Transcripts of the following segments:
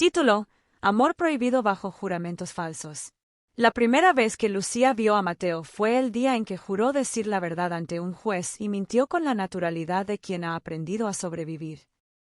Título: Amor prohibido bajo juramentos falsos. La primera vez que Lucía vio a Mateo fue el día en que juró decir la verdad ante un juez y mintió con la naturalidad de quien ha aprendido a sobrevivir.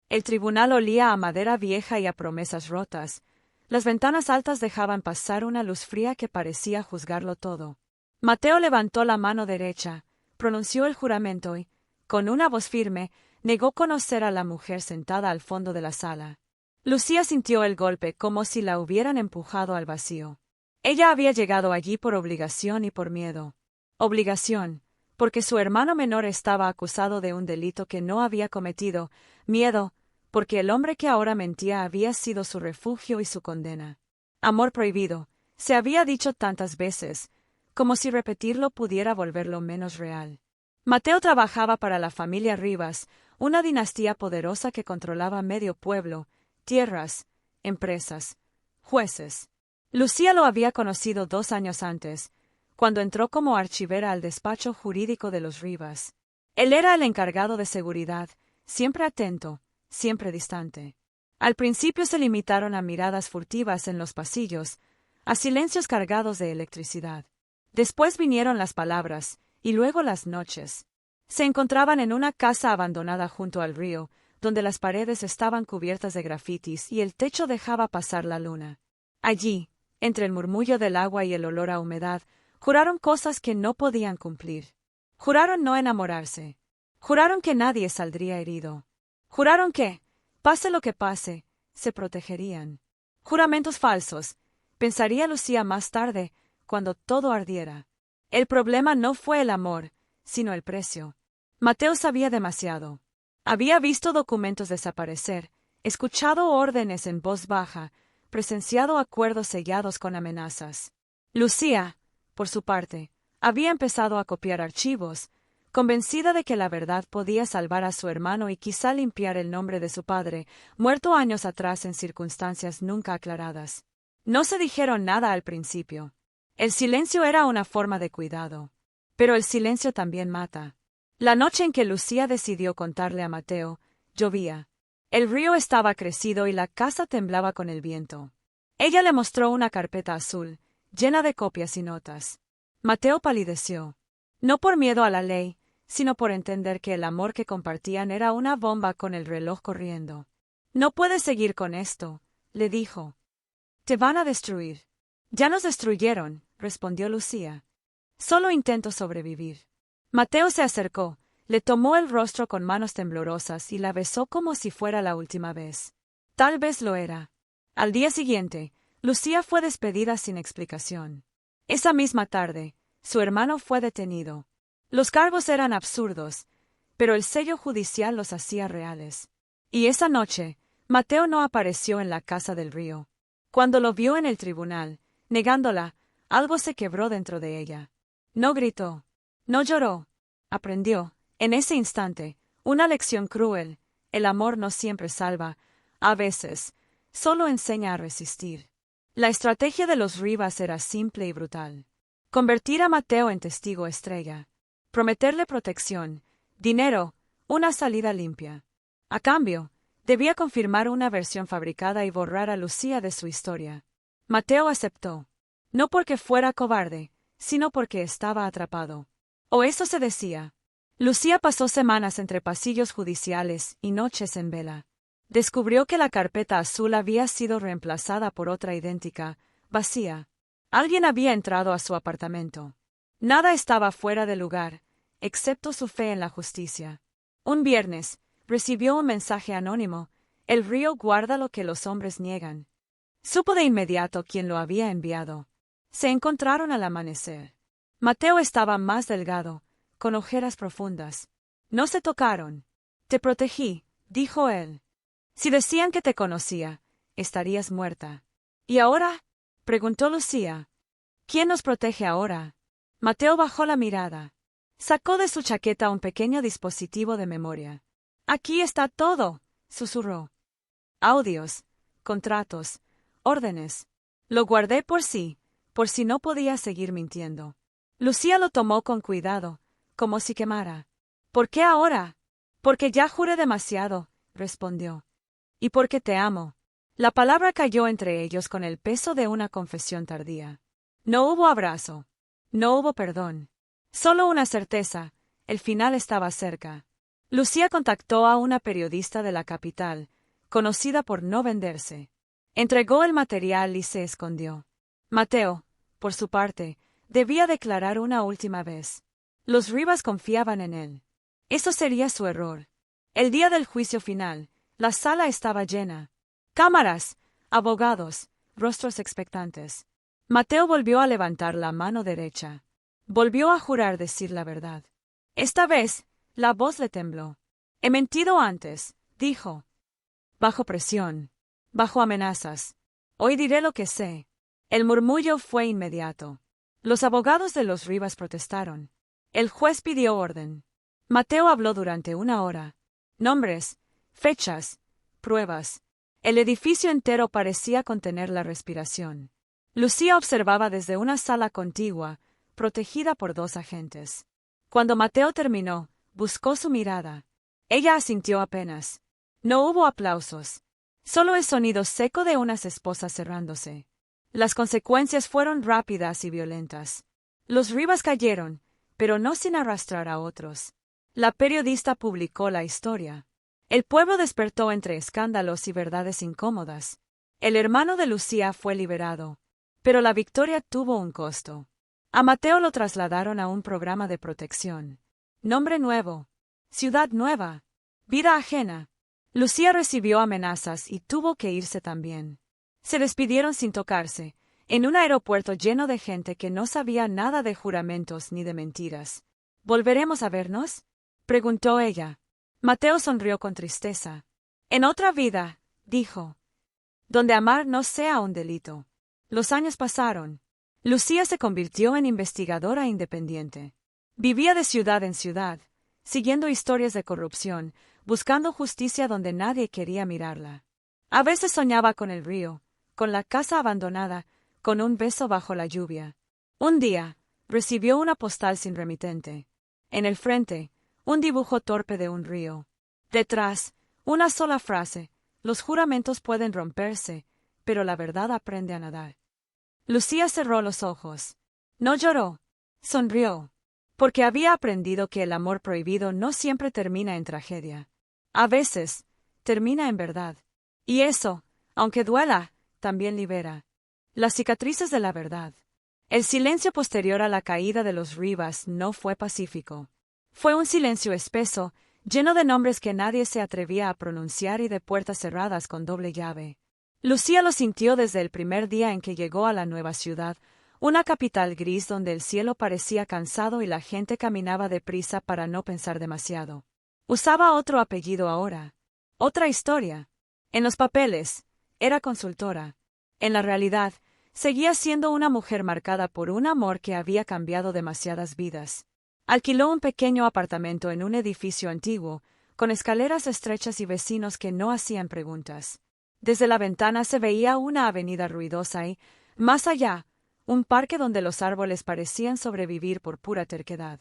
El tribunal olía a madera vieja y a promesas rotas. Las ventanas altas dejaban pasar una luz fría que parecía juzgarlo todo. Mateo levantó la mano derecha, pronunció el juramento y, con una voz firme, negó conocer a la mujer sentada al fondo de la sala. Lucía sintió el golpe como si la hubieran empujado al vacío. Ella había llegado allí por obligación y por miedo. Obligación, porque su hermano menor estaba acusado de un delito que no había cometido. Miedo, porque el hombre que ahora mentía había sido su refugio y su condena. Amor prohibido, se había dicho tantas veces, como si repetirlo pudiera volverlo menos real. Mateo trabajaba para la familia Rivas, una dinastía poderosa que controlaba medio pueblo, tierras, empresas, jueces. Lucía lo había conocido 2 años antes, cuando entró como archivera al despacho jurídico de los Rivas. Él era el encargado de seguridad, siempre atento, siempre distante. Al principio se limitaron a miradas furtivas en los pasillos, a silencios cargados de electricidad. Después vinieron las palabras, y luego las noches. Se encontraban en una casa abandonada junto al río, donde las paredes estaban cubiertas de grafitis y el techo dejaba pasar la luna. Allí, entre el murmullo del agua y el olor a humedad, juraron cosas que no podían cumplir. Juraron no enamorarse. Juraron que nadie saldría herido. Juraron que, pase lo que pase, se protegerían. Juramentos falsos, pensaría Lucía más tarde, cuando todo ardiera. El problema no fue el amor, sino el precio. Mateo sabía demasiado. Había visto documentos desaparecer, escuchado órdenes en voz baja, presenciado acuerdos sellados con amenazas. Lucía, por su parte, había empezado a copiar archivos, convencida de que la verdad podía salvar a su hermano y quizá limpiar el nombre de su padre, muerto años atrás en circunstancias nunca aclaradas. No se dijeron nada al principio. El silencio era una forma de cuidado. Pero el silencio también mata. La noche en que Lucía decidió contarle a Mateo, llovía. El río estaba crecido y la casa temblaba con el viento. Ella le mostró una carpeta azul, llena de copias y notas. Mateo palideció. No por miedo a la ley, sino por entender que el amor que compartían era una bomba con el reloj corriendo. No puedes seguir con esto, le dijo. Te van a destruir. Ya nos destruyeron, respondió Lucía. Solo intento sobrevivir. Mateo se acercó, le tomó el rostro con manos temblorosas y la besó como si fuera la última vez. Tal vez lo era. Al día siguiente, Lucía fue despedida sin explicación. Esa misma tarde, su hermano fue detenido. Los cargos eran absurdos, pero el sello judicial los hacía reales. Y esa noche, Mateo no apareció en la casa del río. Cuando lo vio en el tribunal, negándola, algo se quebró dentro de ella. No gritó. No lloró. Aprendió, en ese instante, una lección cruel. El amor no siempre salva. A veces, solo enseña a resistir. La estrategia de los Rivas era simple y brutal. Convertir a Mateo en testigo estrella. Prometerle protección, dinero, una salida limpia. A cambio, debía confirmar una versión fabricada y borrar a Lucía de su historia. Mateo aceptó. No porque fuera cobarde, sino porque estaba atrapado. O eso se decía. Lucía pasó semanas entre pasillos judiciales y noches en vela. Descubrió que la carpeta azul había sido reemplazada por otra idéntica, vacía. Alguien había entrado a su apartamento. Nada estaba fuera de lugar, excepto su fe en la justicia. Un viernes, recibió un mensaje anónimo: el río guarda lo que los hombres niegan. Supo de inmediato quién lo había enviado. Se encontraron al amanecer. Mateo estaba más delgado, con ojeras profundas. No se tocaron. Te protegí, dijo él. Si decían que te conocía, estarías muerta. ¿Y ahora? Preguntó Lucía. ¿Quién nos protege ahora? Mateo bajó la mirada. Sacó de su chaqueta un pequeño dispositivo de memoria. Aquí está todo, susurró. Audios, contratos, órdenes. Lo guardé por si no podía seguir mintiendo. Lucía lo tomó con cuidado, como si quemara. ¿Por qué ahora? Porque ya juré demasiado, respondió. Y porque te amo. La palabra cayó entre ellos con el peso de una confesión tardía. No hubo abrazo. No hubo perdón. Solo una certeza: el final estaba cerca. Lucía contactó a una periodista de la capital, conocida por no venderse. Entregó el material y se escondió. Mateo, por su parte, debía declarar una última vez. Los Rivas confiaban en él. Eso sería su error. El día del juicio final, la sala estaba llena. Cámaras, abogados, rostros expectantes. Mateo volvió a levantar la mano derecha. Volvió a jurar decir la verdad. Esta vez, la voz le tembló. He mentido antes, dijo. Bajo presión. Bajo amenazas. Hoy diré lo que sé. El murmullo fue inmediato. Los abogados de los Rivas protestaron. El juez pidió orden. Mateo habló durante 1 hora. Nombres, fechas, pruebas. El edificio entero parecía contener la respiración. Lucía observaba desde una sala contigua, protegida por 2 agentes. Cuando Mateo terminó, buscó su mirada. Ella asintió apenas. No hubo aplausos. Solo el sonido seco de unas esposas cerrándose. Las consecuencias fueron rápidas y violentas. Los Rivas cayeron, pero no sin arrastrar a otros. La periodista publicó la historia. El pueblo despertó entre escándalos y verdades incómodas. El hermano de Lucía fue liberado. Pero la victoria tuvo un costo. A Mateo lo trasladaron a un programa de protección. Nombre nuevo. Ciudad nueva. Vida ajena. Lucía recibió amenazas y tuvo que irse también. Se despidieron sin tocarse, en un aeropuerto lleno de gente que no sabía nada de juramentos ni de mentiras. ¿Volveremos a vernos?, preguntó ella. Mateo sonrió con tristeza. En otra vida, dijo. Donde amar no sea un delito. Los años pasaron. Lucía se convirtió en investigadora independiente. Vivía de ciudad en ciudad, siguiendo historias de corrupción, buscando justicia donde nadie quería mirarla. A veces soñaba con el río, con la casa abandonada, con un beso bajo la lluvia. Un día, recibió una postal sin remitente. En el frente, un dibujo torpe de un río. Detrás, una sola frase: los juramentos pueden romperse, pero la verdad aprende a nadar. Lucía cerró los ojos. No lloró. Sonrió. Porque había aprendido que el amor prohibido no siempre termina en tragedia. A veces, termina en verdad. Y eso, aunque duela, también libera. Las cicatrices de la verdad. El silencio posterior a la caída de los Rivas no fue pacífico. Fue un silencio espeso, lleno de nombres que nadie se atrevía a pronunciar y de puertas cerradas con doble llave. Lucía lo sintió desde el primer día en que llegó a la nueva ciudad, una capital gris donde el cielo parecía cansado y la gente caminaba deprisa para no pensar demasiado. Usaba otro apellido ahora. Otra historia. En los papeles, era consultora. En la realidad, seguía siendo una mujer marcada por un amor que había cambiado demasiadas vidas. Alquiló un pequeño apartamento en un edificio antiguo, con escaleras estrechas y vecinos que no hacían preguntas. Desde la ventana se veía una avenida ruidosa y, más allá, un parque donde los árboles parecían sobrevivir por pura terquedad.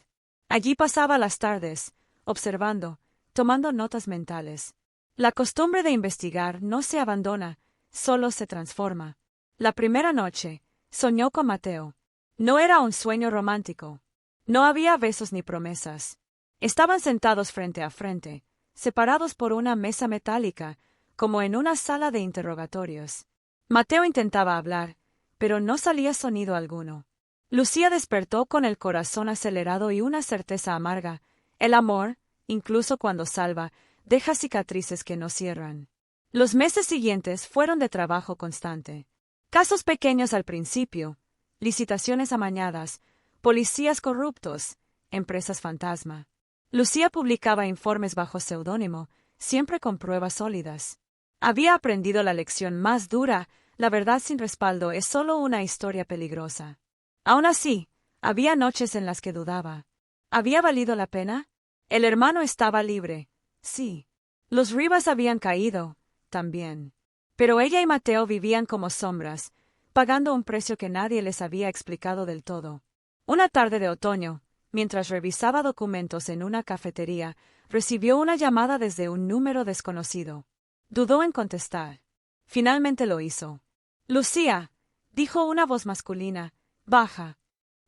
Allí pasaba las tardes, observando, tomando notas mentales. La costumbre de investigar no se abandona, solo se transforma. La primera noche, soñó con Mateo. No era un sueño romántico. No había besos ni promesas. Estaban sentados frente a frente, separados por una mesa metálica, como en una sala de interrogatorios. Mateo intentaba hablar, pero no salía sonido alguno. Lucía despertó con el corazón acelerado y una certeza amarga: el amor, incluso cuando salva, deja cicatrices que no cierran. Los meses siguientes fueron de trabajo constante. Casos pequeños al principio, licitaciones amañadas, policías corruptos, empresas fantasma. Lucía publicaba informes bajo seudónimo, siempre con pruebas sólidas. Había aprendido la lección más dura: la verdad sin respaldo es solo una historia peligrosa. Aún así, había noches en las que dudaba. ¿Había valido la pena? El hermano estaba libre. Sí. Los Rivas habían caído, también. Pero ella y Mateo vivían como sombras, pagando un precio que nadie les había explicado del todo. Una tarde de otoño, mientras revisaba documentos en una cafetería, recibió una llamada desde un número desconocido. Dudó en contestar. Finalmente lo hizo. Lucía, dijo una voz masculina, baja.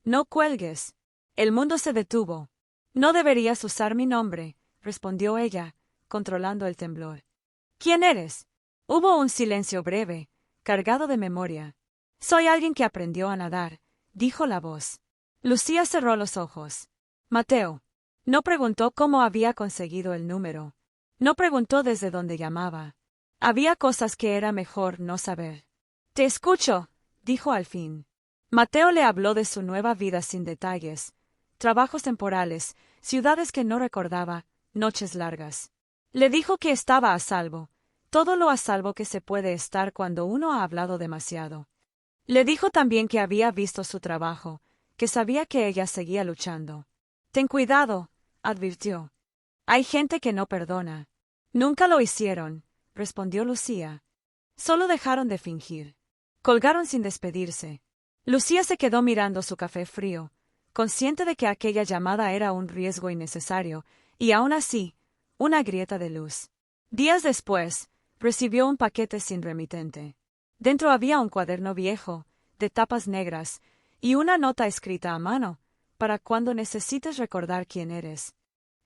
No cuelgues. El mundo se detuvo. No deberías usar mi nombre, respondió ella, controlando el temblor. ¿Quién eres? Hubo un silencio breve, cargado de memoria. Soy alguien que aprendió a nadar, dijo la voz. Lucía cerró los ojos. Mateo. No preguntó cómo había conseguido el número. No preguntó desde dónde llamaba. Había cosas que era mejor no saber. Te escucho, dijo al fin. Mateo le habló de su nueva vida sin detalles. Trabajos temporales, ciudades que no recordaba, noches largas. Le dijo que estaba a salvo, todo lo a salvo que se puede estar cuando uno ha hablado demasiado. Le dijo también que había visto su trabajo, que sabía que ella seguía luchando. Ten cuidado, advirtió. Hay gente que no perdona. Nunca lo hicieron, respondió Lucía. Solo dejaron de fingir. Colgaron sin despedirse. Lucía se quedó mirando su café frío, consciente de que aquella llamada era un riesgo innecesario, y aún así, una grieta de luz. Días después, recibió un paquete sin remitente. Dentro había un cuaderno viejo, de tapas negras, y una nota escrita a mano, para cuando necesites recordar quién eres.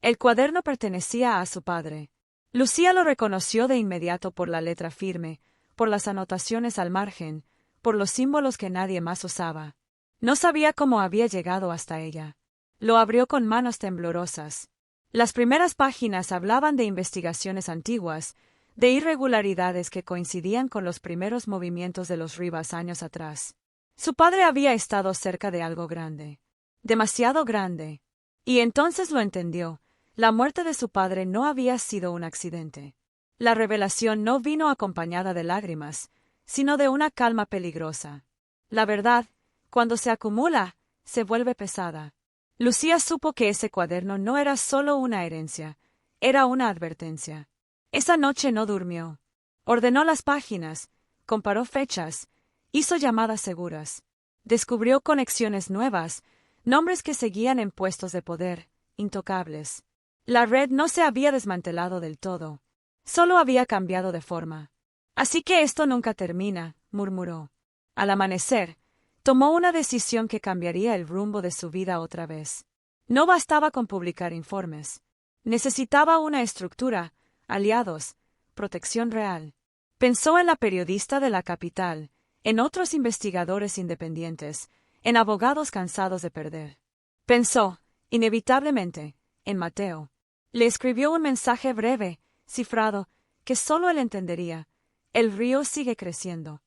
El cuaderno pertenecía a su padre. Lucía lo reconoció de inmediato por la letra firme, por las anotaciones al margen, por los símbolos que nadie más usaba. No sabía cómo había llegado hasta ella. Lo abrió con manos temblorosas. Las primeras páginas hablaban de investigaciones antiguas, de irregularidades que coincidían con los primeros movimientos de los Rivas años atrás. Su padre había estado cerca de algo grande. Demasiado grande. Y entonces lo entendió. La muerte de su padre no había sido un accidente. La revelación no vino acompañada de lágrimas, sino de una calma peligrosa. La verdad, cuando se acumula, se vuelve pesada. Lucía supo que ese cuaderno no era solo una herencia, era una advertencia. Esa noche no durmió. Ordenó las páginas, comparó fechas, hizo llamadas seguras. Descubrió conexiones nuevas, nombres que seguían en puestos de poder, intocables. La red no se había desmantelado del todo, solo había cambiado de forma. Así que esto nunca termina, murmuró. Al amanecer, tomó una decisión que cambiaría el rumbo de su vida otra vez. No bastaba con publicar informes. Necesitaba una estructura, aliados, protección real. Pensó en la periodista de la capital, en otros investigadores independientes, en abogados cansados de perder. Pensó, inevitablemente, en Mateo. Le escribió un mensaje breve, cifrado, que solo él entendería. El río sigue creciendo.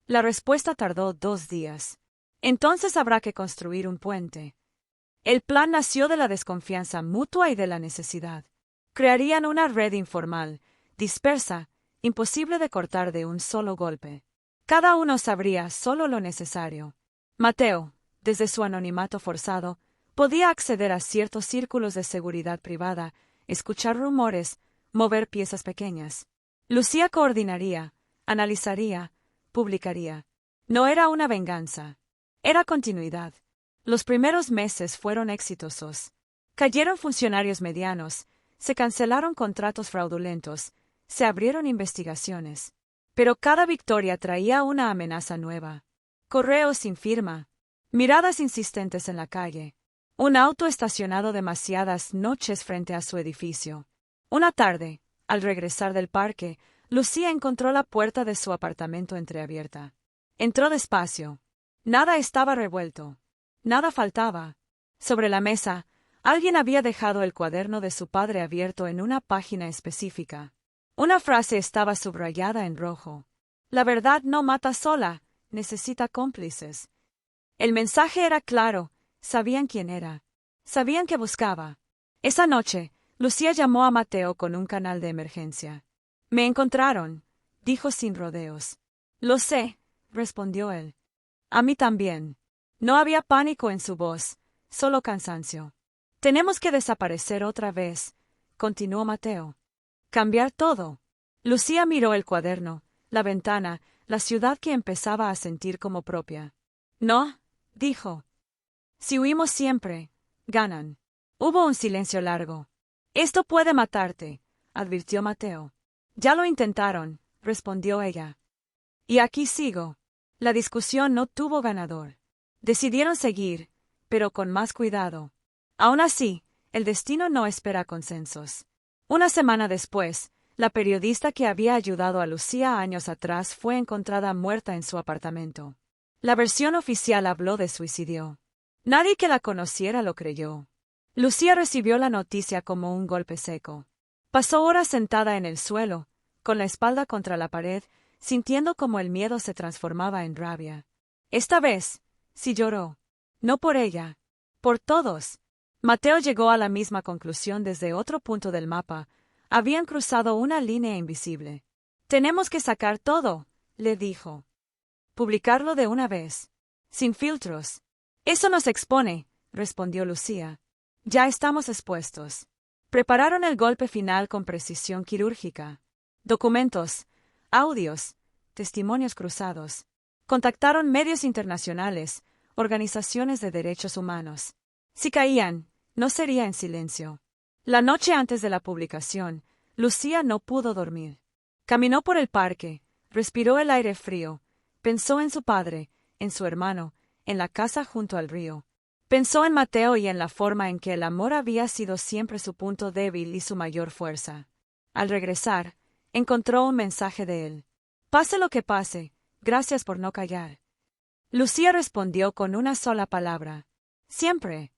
La respuesta tardó 2 días. Entonces habrá que construir un puente. El plan nació de la desconfianza mutua y de la necesidad. Crearían una red informal, dispersa, imposible de cortar de un solo golpe. Cada uno sabría solo lo necesario. Mateo, desde su anonimato forzado, podía acceder a ciertos círculos de seguridad privada, escuchar rumores, mover piezas pequeñas. Lucía coordinaría, analizaría, publicaría. No era una venganza. Era continuidad. Los primeros meses fueron exitosos. Cayeron funcionarios medianos, se cancelaron contratos fraudulentos, se abrieron investigaciones. Pero cada victoria traía una amenaza nueva. Correos sin firma, miradas insistentes en la calle, un auto estacionado demasiadas noches frente a su edificio. Una tarde, al regresar del parque, Lucía encontró la puerta de su apartamento entreabierta. Entró despacio. Nada estaba revuelto. Nada faltaba. Sobre la mesa, alguien había dejado el cuaderno de su padre abierto en una página específica. Una frase estaba subrayada en rojo. La verdad no mata sola, necesita cómplices. El mensaje era claro, sabían quién era. Sabían qué buscaba. Esa noche, Lucía llamó a Mateo con un canal de emergencia. Me encontraron, dijo sin rodeos. Lo sé, respondió él. A mí también. No había pánico en su voz, solo cansancio. Tenemos que desaparecer otra vez, continuó Mateo. Cambiar todo. Lucía miró el cuaderno, la ventana, la ciudad que empezaba a sentir como propia. No, dijo. Si huimos siempre, ganan. Hubo un silencio largo. Esto puede matarte, advirtió Mateo. Ya lo intentaron, respondió ella. Y aquí sigo. La discusión no tuvo ganador. Decidieron seguir, pero con más cuidado. Aún así, el destino no espera consensos. Una semana después, la periodista que había ayudado a Lucía años atrás fue encontrada muerta en su apartamento. La versión oficial habló de suicidio. Nadie que la conociera lo creyó. Lucía recibió la noticia como un golpe seco. Pasó horas sentada en el suelo, con la espalda contra la pared, sintiendo como el miedo se transformaba en rabia. Esta vez, sí lloró. No por ella, por todos. Mateo llegó a la misma conclusión desde otro punto del mapa. Habían cruzado una línea invisible. Tenemos que sacar todo, le dijo. Publicarlo de una vez. Sin filtros. Eso nos expone, respondió Lucía. Ya estamos expuestos. Prepararon el golpe final con precisión quirúrgica. Documentos, audios, testimonios cruzados. Contactaron medios internacionales, organizaciones de derechos humanos. Si caían, no sería en silencio. La noche antes de la publicación, Lucía no pudo dormir. Caminó por el parque, respiró el aire frío, pensó en su padre, en su hermano, en la casa junto al río. Pensó en Mateo y en la forma en que el amor había sido siempre su punto débil y su mayor fuerza. Al regresar, encontró un mensaje de él. Pase lo que pase, gracias por no callar. Lucía respondió con una sola palabra. Siempre.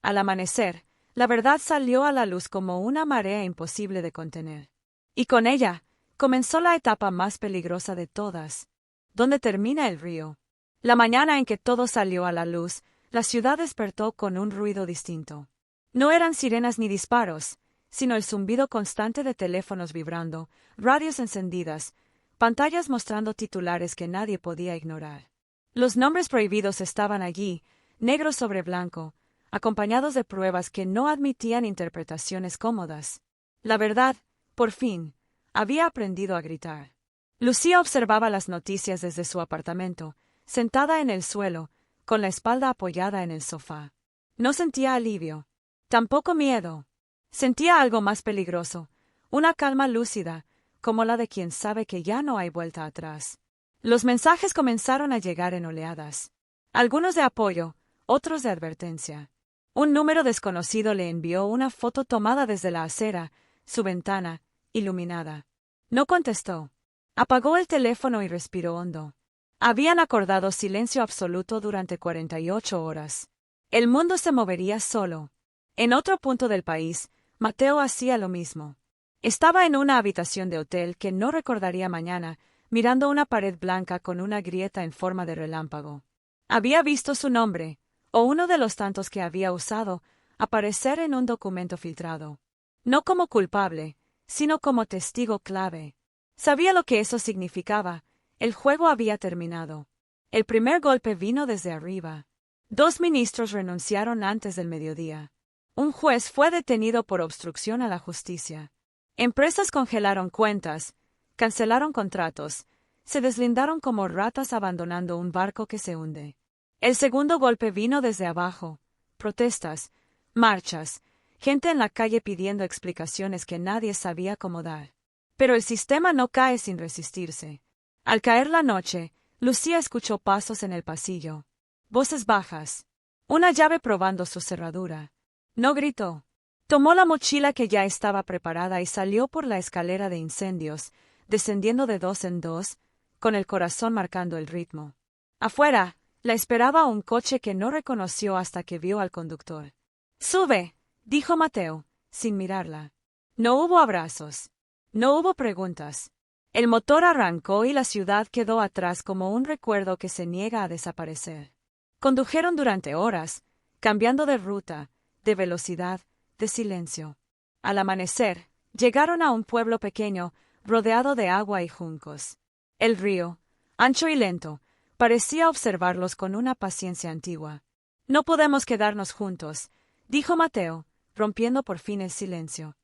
Al amanecer, la verdad salió a la luz como una marea imposible de contener. Y con ella, comenzó la etapa más peligrosa de todas. ¿Dónde termina el río? La mañana en que todo salió a la luz, la ciudad despertó con un ruido distinto. No eran sirenas ni disparos, sino el zumbido constante de teléfonos vibrando, radios encendidas, pantallas mostrando titulares que nadie podía ignorar. Los nombres prohibidos estaban allí, negro sobre blanco, acompañados de pruebas que no admitían interpretaciones cómodas. La verdad, por fin, había aprendido a gritar. Lucía observaba las noticias desde su apartamento, sentada en el suelo, con la espalda apoyada en el sofá. No sentía alivio, tampoco miedo. Sentía algo más peligroso, una calma lúcida, como la de quien sabe que ya no hay vuelta atrás. Los mensajes comenzaron a llegar en oleadas. Algunos de apoyo, otros de advertencia. Un número desconocido le envió una foto tomada desde la acera, su ventana, iluminada. No contestó. Apagó el teléfono y respiró hondo. Habían acordado silencio absoluto durante 48 horas. El mundo se movería solo. En otro punto del país, Mateo hacía lo mismo. Estaba en una habitación de hotel que no recordaría mañana, mirando una pared blanca con una grieta en forma de relámpago. Había visto su nombre, o uno de los tantos que había usado, aparecer en un documento filtrado. No como culpable, sino como testigo clave. Sabía lo que eso significaba. El juego había terminado. El primer golpe vino desde arriba. 2 ministros renunciaron antes del mediodía. Un juez fue detenido por obstrucción a la justicia. Empresas congelaron cuentas, cancelaron contratos, se deslindaron como ratas abandonando un barco que se hunde. El segundo golpe vino desde abajo. Protestas, marchas, gente en la calle pidiendo explicaciones que nadie sabía cómo dar. Pero el sistema no cae sin resistirse. Al caer la noche, Lucía escuchó pasos en el pasillo. Voces bajas. Una llave probando su cerradura. No gritó. Tomó la mochila que ya estaba preparada y salió por la escalera de incendios, descendiendo de 2 en 2, con el corazón marcando el ritmo. Afuera, la esperaba un coche que no reconoció hasta que vio al conductor. «Sube», dijo Mateo, sin mirarla. No hubo abrazos. No hubo preguntas. El motor arrancó y la ciudad quedó atrás como un recuerdo que se niega a desaparecer. Condujeron durante horas, cambiando de ruta, de velocidad, de silencio. Al amanecer, llegaron a un pueblo pequeño, rodeado de agua y juncos. El río, ancho y lento, parecía observarlos con una paciencia antigua. «No podemos quedarnos juntos», dijo Mateo, rompiendo por fin el silencio.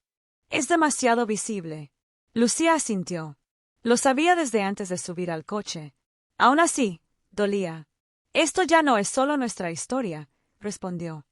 «Es demasiado visible». Lucía asintió. Lo sabía desde antes de subir al coche. Aún así, dolía. «Esto ya no es solo nuestra historia», respondió.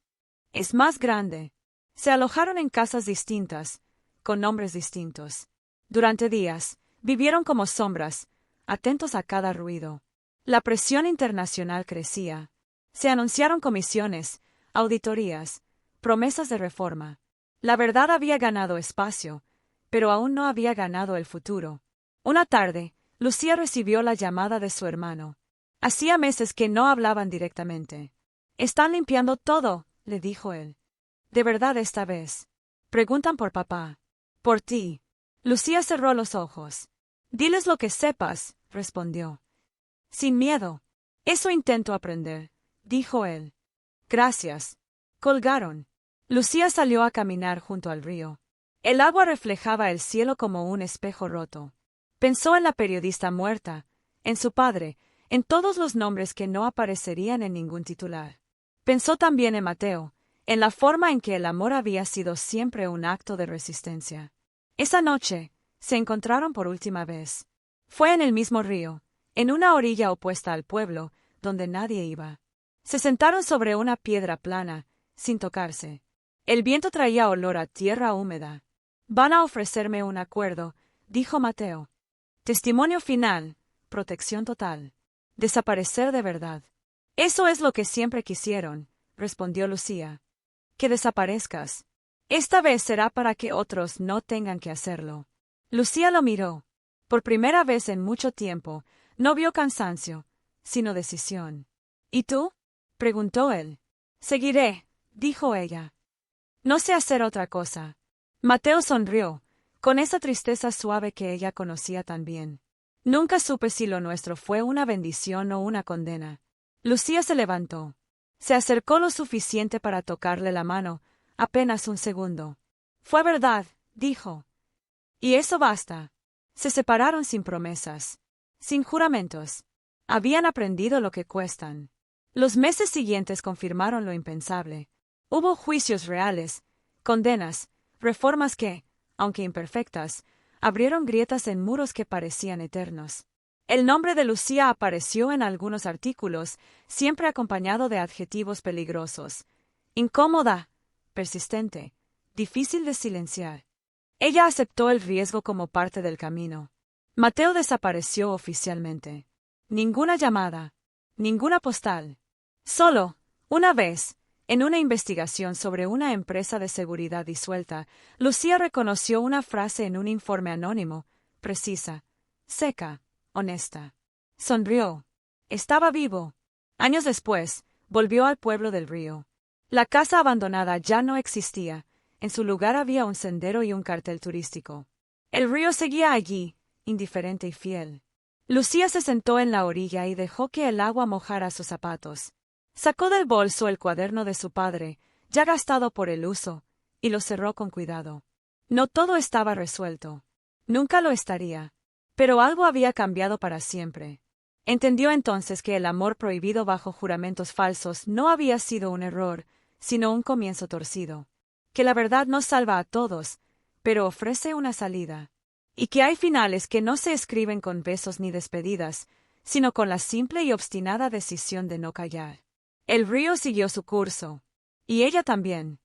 «Es más grande». Se alojaron en casas distintas, con nombres distintos. Durante días, vivieron como sombras, atentos a cada ruido. La presión internacional crecía. Se anunciaron comisiones, auditorías, promesas de reforma. La verdad había ganado espacio, pero aún no había ganado el futuro. Una tarde, Lucía recibió la llamada de su hermano. Hacía meses que no hablaban directamente. «Están limpiando todo», le dijo él. «¿De verdad esta vez?» «Preguntan por papá». «Por ti». Lucía cerró los ojos. «Diles lo que sepas», respondió. «Sin miedo». «Eso intento aprender», dijo él. «Gracias». Colgaron. Lucía salió a caminar junto al río. El agua reflejaba el cielo como un espejo roto. Pensó en la periodista muerta, en su padre, en todos los nombres que no aparecerían en ningún titular. Pensó también en Mateo, en la forma en que el amor había sido siempre un acto de resistencia. Esa noche, se encontraron por última vez. Fue en el mismo río, en una orilla opuesta al pueblo, donde nadie iba. Se sentaron sobre una piedra plana, sin tocarse. El viento traía olor a tierra húmeda. «Van a ofrecerme un acuerdo», dijo Mateo. «Testimonio final, protección total. Desaparecer de verdad». «Eso es lo que siempre quisieron», respondió Lucía. «Que desaparezcas. Esta vez será para que otros no tengan que hacerlo». Lucía lo miró. Por primera vez en mucho tiempo, no vio cansancio, sino decisión. «¿Y tú?», preguntó él. «Seguiré», dijo ella. «No sé hacer otra cosa». Mateo sonrió, con esa tristeza suave que ella conocía tan bien. «Nunca supe si lo nuestro fue una bendición o una condena». Lucía se levantó. Se acercó lo suficiente para tocarle la mano, apenas un segundo. «Fue verdad», dijo. «Y eso basta». Se separaron sin promesas, sin juramentos. Habían aprendido lo que cuestan. Los meses siguientes confirmaron lo impensable. Hubo juicios reales, condenas, reformas que, aunque imperfectas, abrieron grietas en muros que parecían eternos. El nombre de Lucía apareció en algunos artículos, siempre acompañado de adjetivos peligrosos. Incómoda, persistente, difícil de silenciar. Ella aceptó el riesgo como parte del camino. Mateo desapareció oficialmente. Ninguna llamada, ninguna postal. Solo, una vez, en una investigación sobre una empresa de seguridad disuelta, Lucía reconoció una frase en un informe anónimo, precisa, seca, honesta. Sonrió. Estaba vivo. Años después, volvió al pueblo del río. La casa abandonada ya no existía. En su lugar había un sendero y un cartel turístico. El río seguía allí, indiferente y fiel. Lucía se sentó en la orilla y dejó que el agua mojara sus zapatos. Sacó del bolso el cuaderno de su padre, ya gastado por el uso, y lo cerró con cuidado. No todo estaba resuelto. Nunca lo estaría. Pero algo había cambiado para siempre. Entendió entonces que el amor prohibido bajo juramentos falsos no había sido un error, sino un comienzo torcido. Que la verdad no salva a todos, pero ofrece una salida. Y que hay finales que no se escriben con besos ni despedidas, sino con la simple y obstinada decisión de no callar. El río siguió su curso. Y ella también.